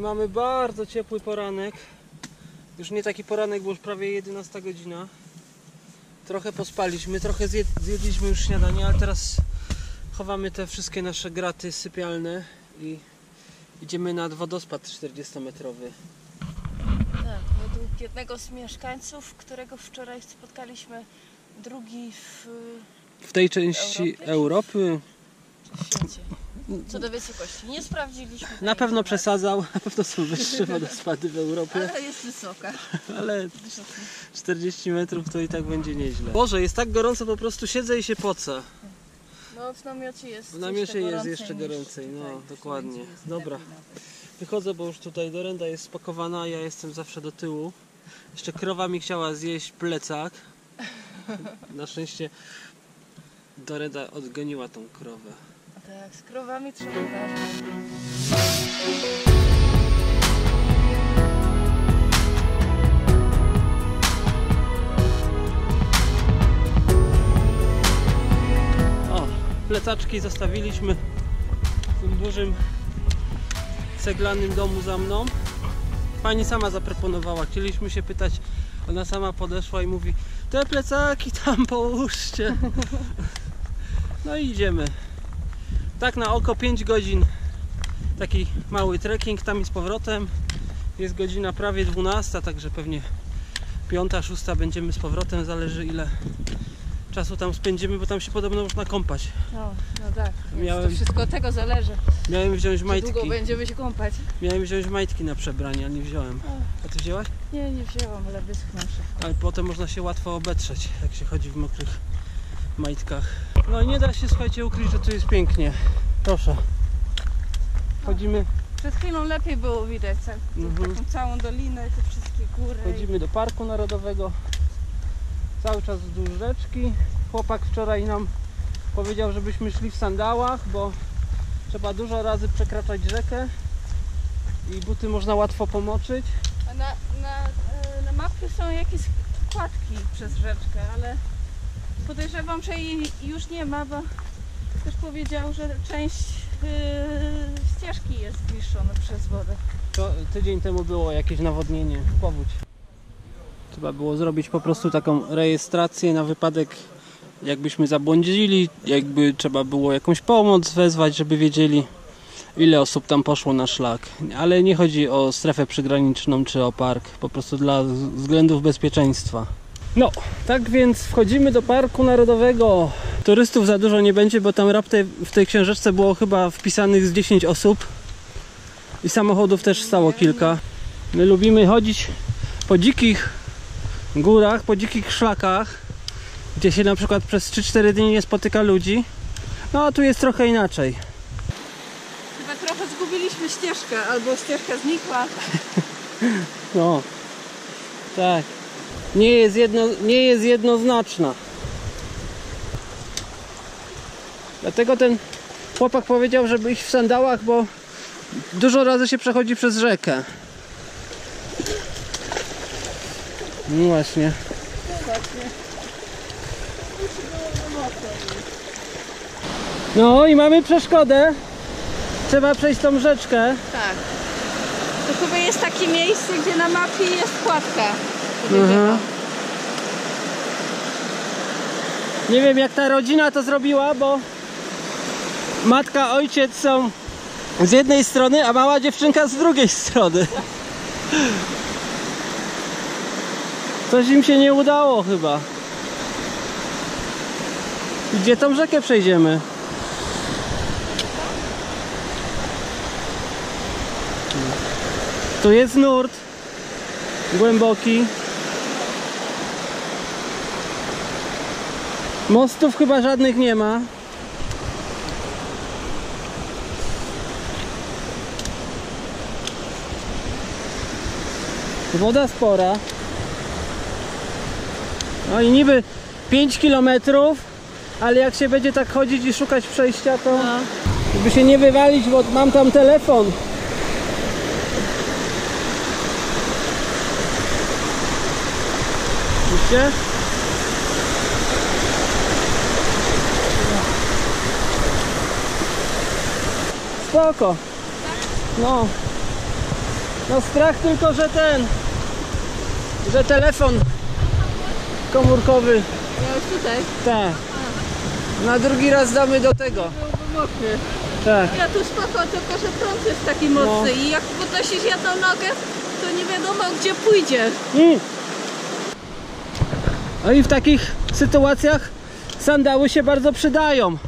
Mamy bardzo ciepły poranek. Już nie taki poranek, bo już prawie 11 godzina. Trochę pospaliśmy, trochę zjedliśmy już śniadanie, ale teraz chowamy te wszystkie nasze graty sypialne i idziemy nad wodospad 40-metrowy. Tak, według jednego z mieszkańców, którego wczoraj spotkaliśmy, drugi w tej części Europy. Czy w świecie. Co do wysokości. Nie sprawdziliśmy. Na pewno przesadzał, na pewno są wyższe wodospady w Europie. Ale jest wysoka. Ale 40 metrów to i tak będzie nieźle. Boże, jest tak gorąco, po prostu siedzę i się pocę. No w namiocie jest. W namiocie jest jeszcze goręcej, no dokładnie. Dobra, wychodzę, bo już tutaj Dorenda jest spakowana, ja jestem zawsze do tyłu. Jeszcze krowa mi chciała zjeść plecak. Na szczęście Dorenda odgoniła tą krowę. Tak, z krowami trzeba uważać. O, plecaczki zostawiliśmy w tym dużym ceglanym domu za mną. Pani sama zaproponowała, chcieliśmy się pytać, ona sama podeszła i mówi: te plecaki tam połóżcie. No i idziemy. Tak na oko 5 godzin. Taki mały trekking tam i z powrotem. Jest godzina prawie 12, także pewnie 5, 6 będziemy z powrotem. Zależy ile czasu tam spędzimy, bo tam się podobno można kąpać. No tak. To wszystko od tego zależy. Miałem wziąć majtki. Czy długo będziemy się kąpać? Miałem wziąć majtki na przebranie, ale nie wziąłem. A ty wzięłaś? Nie wzięłam, ale wyschną się. Ale potem można się łatwo obetrzeć, jak się chodzi w mokrych majtkach. No nie da się, słuchajcie, ukryć, że tu jest pięknie. Proszę. Chodzimy. Przed chwilą lepiej było widać taką całą dolinę, te wszystkie góry. Chodzimy do Parku Narodowego. Cały czas wzdłuż rzeczki. Chłopak wczoraj nam powiedział, żebyśmy szli w sandałach, bo trzeba dużo razy przekraczać rzekę i buty można łatwo pomoczyć. A na mapie są jakieś kładki przez rzeczkę, ale podejrzewam, że jej już nie ma, bo też powiedział, że część ścieżki jest zniszczona przez wodę. To tydzień temu było jakieś nawodnienie, powódź. Trzeba było zrobić po prostu taką rejestrację na wypadek, jakbyśmy zabłądzili, jakby trzeba było jakąś pomoc wezwać, żeby wiedzieli, ile osób tam poszło na szlak. Ale nie chodzi o strefę przygraniczną czy o park, po prostu dla względów bezpieczeństwa. No, tak więc wchodzimy do Parku Narodowego. Turystów za dużo nie będzie, bo tam raptem w tej książeczce było chyba wpisanych z 10 osób. I samochodów też stało kilka. My lubimy chodzić po dzikich górach, po dzikich szlakach, gdzie się na przykład przez 3-4 dni nie spotyka ludzi. No a tu jest trochę inaczej. Chyba trochę zgubiliśmy ścieżkę, albo ścieżka znikła. No, tak. Nie jest jednoznaczna. Dlatego ten chłopak powiedział, żeby iść w sandałach, bo dużo razy się przechodzi przez rzekę. No właśnie. No i mamy przeszkodę. Trzeba przejść tą rzeczkę. Tak. To chyba jest takie miejsce, gdzie na mapie jest kładka. Nie wiem, jak ta rodzina to zrobiła, bo matka, ojciec są z jednej strony, a mała dziewczynka z drugiej strony. Coś im się nie udało chyba. Gdzie tą rzekę przejdziemy? Tu jest nurt głęboki. Mostów chyba żadnych nie ma. Woda spora. No i niby 5 km, ale jak się będzie tak chodzić i szukać przejścia, to żeby się nie wywalić, bo mam tam telefon. Widzicie? Spoko. No. No strach tylko, że telefon komórkowy. Miałeś tutaj? Tak. Na drugi raz damy do tego. Byłby mokry. Tak. Ja tu spoko, tylko że prąd jest taki mocny i jak podnosisz jedną nogę, to nie wiadomo gdzie pójdzie. No i w takich sytuacjach sandały się bardzo przydają.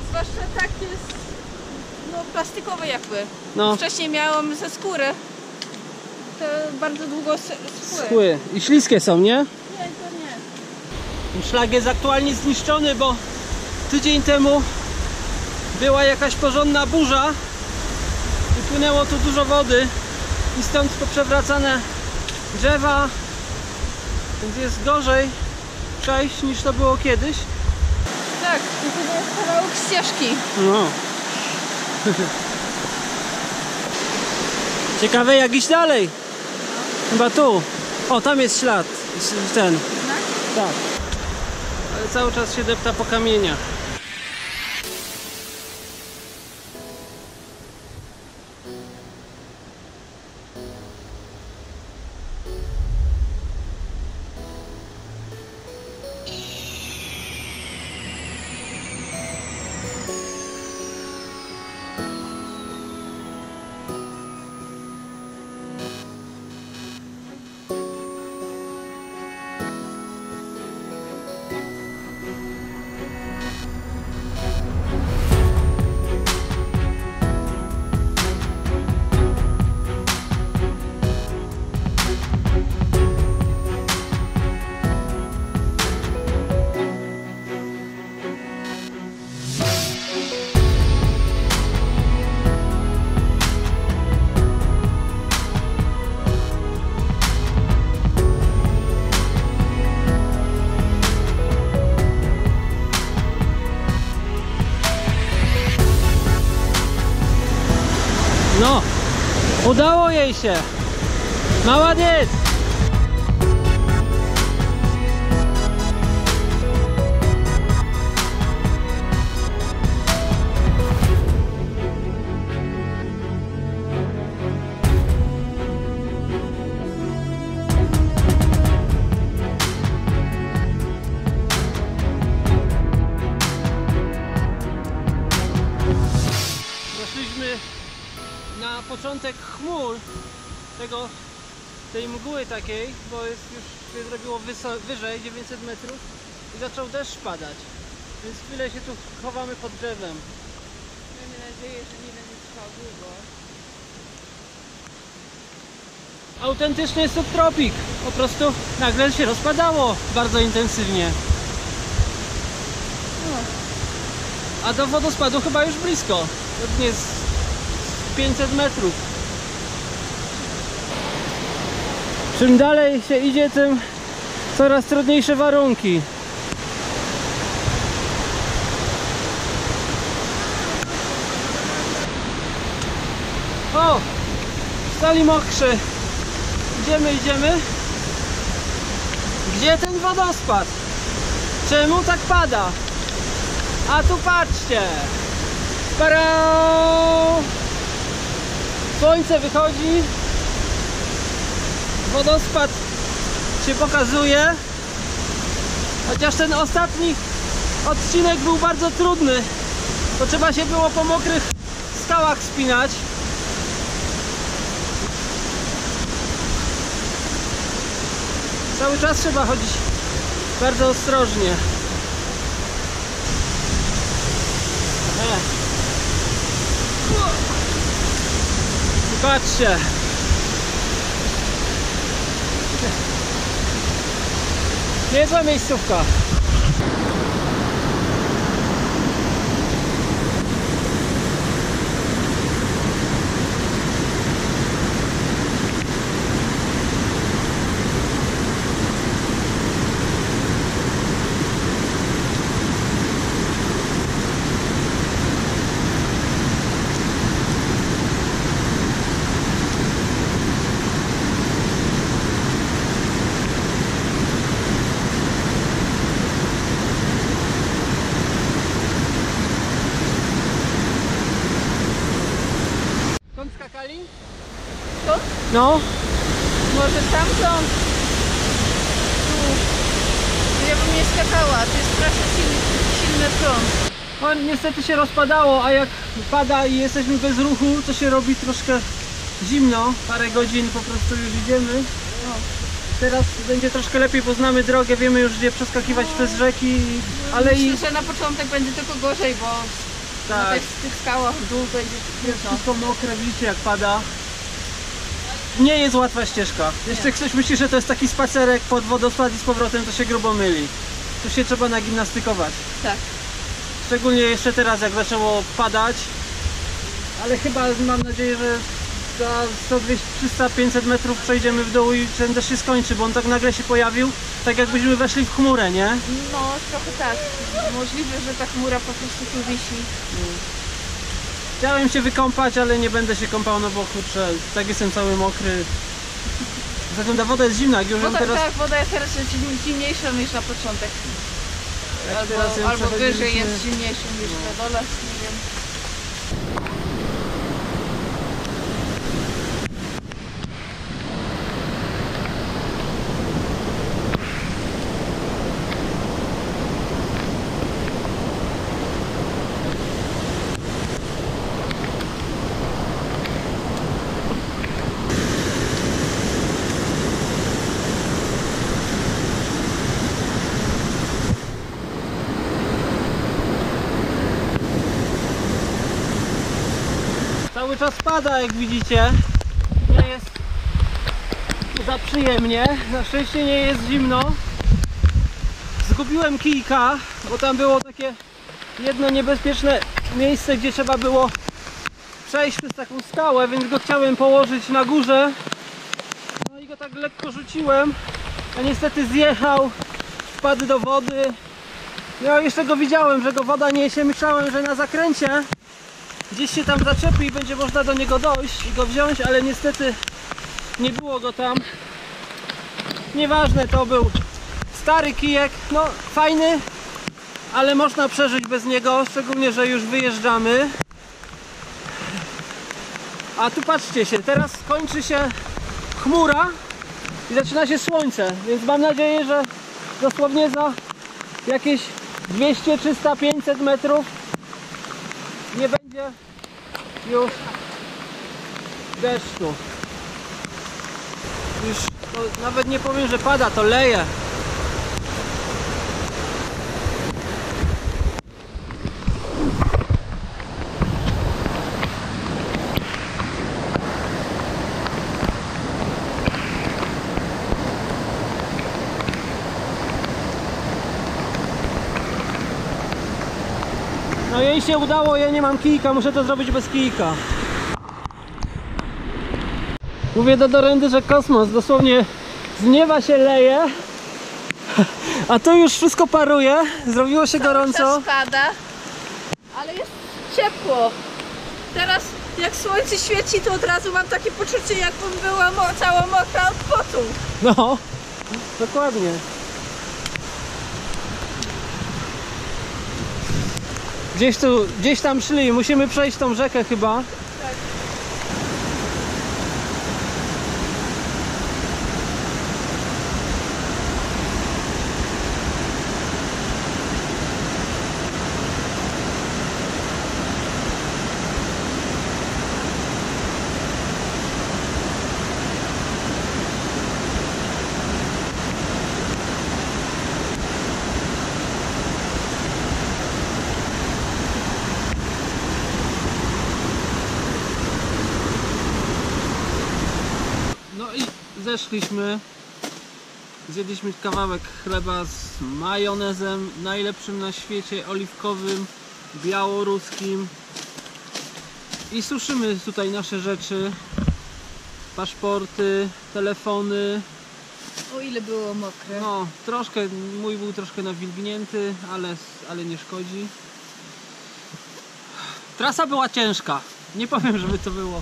Zwłaszcza takie no, plastikowe jakby. No. Wcześniej miałam ze skóry. To bardzo długo schły. Schły. I śliskie są, nie? Nie, to nie. Szlak jest aktualnie zniszczony, bo tydzień temu była jakaś porządna burza i płynęło tu dużo wody i stąd poprzewracane drzewa, więc jest gorzej przejść niż to było kiedyś. Tak, i to jest kawałek ścieżki. No. Ciekawe jak iść dalej. Chyba tu. O, tam jest ślad. Ten. Tak. Ale cały czas się depta po kamieniach. No, udało jej się. Молодец. Doszliśmy na początek chmur tej mgły takiej, bo jest już się zrobiło wyżej 900 metrów i zaczął deszcz padać, więc chwilę się tu chowamy pod drzewem. Miejmy nadzieję, że nie będzie trwał długo. Autentyczny subtropik, po prostu nagle się rozpadało bardzo intensywnie. A do wodospadu chyba już blisko, pewnie jest 500 metrów. Czym dalej się idzie, tym coraz trudniejsze warunki. O! Stali mokrzy. Idziemy. Gdzie ten wodospad? Czemu tak pada? A tu patrzcie! Parau! Słońce wychodzi. Wodospad się pokazuje. Chociaż ten ostatni odcinek był bardzo trudny, bo trzeba się było po mokrych skałach wspinać. Cały czas trzeba chodzić bardzo ostrożnie. I patrzcie. Niezła miejscówka. strzeli? To? No. Może stamtąd? Tu. Ja bym nie skakała, to jest strasznie silny prąd. No, niestety się rozpadało, a jak pada i jesteśmy bez ruchu, to się robi troszkę zimno. Parę godzin po prostu już idziemy. No. Teraz będzie troszkę lepiej, bo znamy drogę, wiemy już gdzie przeskakiwać przez rzeki, ale Myślę, i że na początek będzie tylko gorzej, bo na tak, tych skałach w dół będzie jest trudno. wszystko mokre, widzicie jak pada. Nie jest łatwa ścieżka. Jeszcze ktoś myśli, że to jest taki spacerek pod wodospad i z powrotem, to się grubo myli. Tu się trzeba nagimnastykować. Tak. Szczególnie jeszcze teraz jak zaczęło padać. Ale chyba mam nadzieję, że za 100, 200, 300, 500 metrów przejdziemy w dół i ten deszcz się skończy, bo on tak nagle się pojawił, tak jakbyśmy weszli w chmurę, nie? No, trochę tak. Możliwe, że ta chmura po prostu tu wisi. Chciałem się wykąpać, ale nie będę się kąpał, no bo kurczę, tak jestem cały mokry. Zatem ta woda jest zimna, jak już ją Woda, teraz... tak, woda jest teraz zimniejsza niż na początek. jak teraz ją Albo wyżej przechodziliśmy- jest zimniejszy niż na dole, nie wiem. Cały czas pada, jak widzicie. Nie jest za przyjemnie. Na szczęście nie jest zimno. Zgubiłem kijka, bo tam było takie jedno niebezpieczne miejsce, gdzie trzeba było przejść przez taką skałę, więc go chciałem położyć na górze. No i go tak lekko rzuciłem, a niestety zjechał, wpadł do wody. No jeszcze go widziałem, że go woda niesie. Myślałem, że na zakręcie gdzieś się tam zaczepi i będzie można do niego dojść i go wziąć, ale niestety nie było go tam. Nieważne, to był stary kijek, no fajny, ale można przeżyć bez niego, szczególnie, że już wyjeżdżamy. A tu patrzcie się, teraz kończy się chmura i zaczyna się słońce, więc mam nadzieję, że dosłownie za jakieś 200, 300, 500 metrów nie będzie już deszczu. Już to nawet nie powiem, że pada, to leje. No jej się udało, ja nie mam kijka, muszę to zrobić bez kijka. Mówię do Dorendy, że kosmos dosłownie z nieba się leje, a tu już wszystko paruje, zrobiło się gorąco. Cały czas pada, ale jest ciepło. Teraz jak słońce świeci, to od razu mam takie poczucie, jakbym była cała mokra od potu. No, dokładnie. Gdzieś tam szli, musimy przejść tą rzekę chyba. Tak. No i zeszliśmy. Zjedliśmy kawałek chleba z majonezem, najlepszym na świecie, oliwkowym, białoruskim. I suszymy tutaj nasze rzeczy. Paszporty, telefony. O ile było mokre. No, troszkę, mój był troszkę nawilgnięty, ale nie szkodzi. Trasa była ciężka. Nie powiem, żeby to było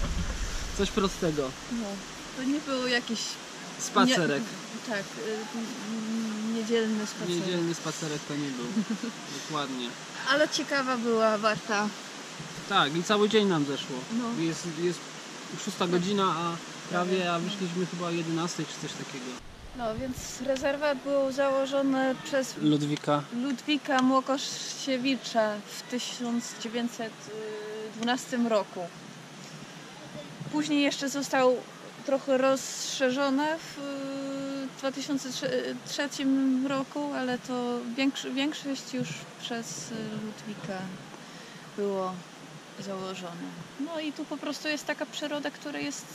coś prostego. No, to nie był jakiś... Spacerek. Nie, tak, niedzielny spacer. Niedzielny spacerek to nie był. Dokładnie. Ale ciekawa była, warta. Tak, i cały dzień nam zeszło. No. Jest 6 godzina, a wyszliśmy chyba o 11 czy coś takiego. No więc rezerwat był założony przez Ludwika Młokoszewicza w 1912 roku. Później jeszcze został trochę rozszerzony w 2003 roku, ale to większość już przez Ludwika było założone. No i tu po prostu jest taka przyroda, która jest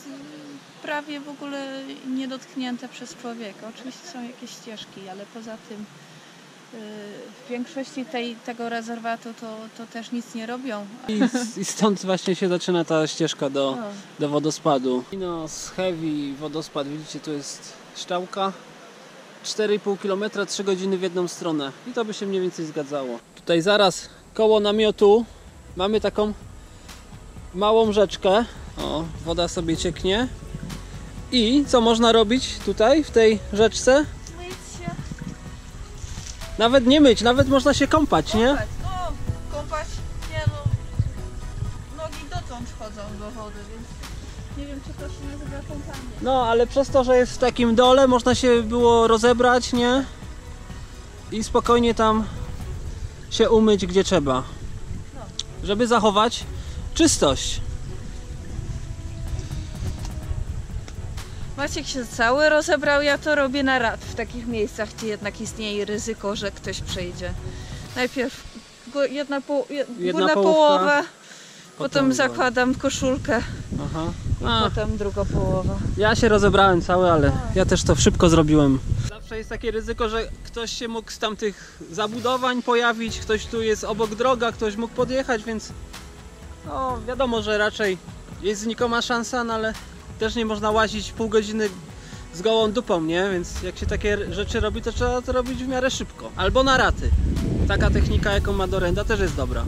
prawie w ogóle niedotknięta przez człowieka. Oczywiście są jakieś ścieżki, ale poza tym w większości tego rezerwatu to też nic nie robią. I stąd właśnie się zaczyna ta ścieżka do wodospadu. No, z Heavy wodospad, widzicie, tu jest szczałka. 4,5 km, 3 godziny w jedną stronę. I to by się mniej więcej zgadzało. Tutaj zaraz koło namiotu mamy taką małą rzeczkę. O, woda sobie cieknie. I co można robić tutaj, w tej rzeczce? Myć się. Nawet nie myć, nawet można się kąpać, nie? No, kąpać, nie no, nogi dotąd wchodzą do wody, więc nie wiem, czy to się nazywa kąpanie. No, ale przez to, że jest w takim dole, można się było rozebrać, nie? I spokojnie tam się umyć, gdzie trzeba. Żeby zachować czystość. Maciek się cały rozebrał, ja to robię na rad w takich miejscach, gdzie jednak istnieje ryzyko, że ktoś przejdzie. Najpierw górna połowa, potem zakładam koszulkę, potem druga połowa. Ja się rozebrałem cały, ale ja też to szybko zrobiłem. Zawsze jest takie ryzyko, że ktoś się mógł z tamtych zabudowań pojawić, ktoś tu jest obok droga, ktoś mógł podjechać, więc no wiadomo, że raczej jest znikoma szansa, no ale też nie można łazić pół godziny z gołą dupą, nie? Więc jak się takie rzeczy robi, to trzeba to robić w miarę szybko. Albo na raty. Taka technika, jaką ma Dorenda, też jest dobra.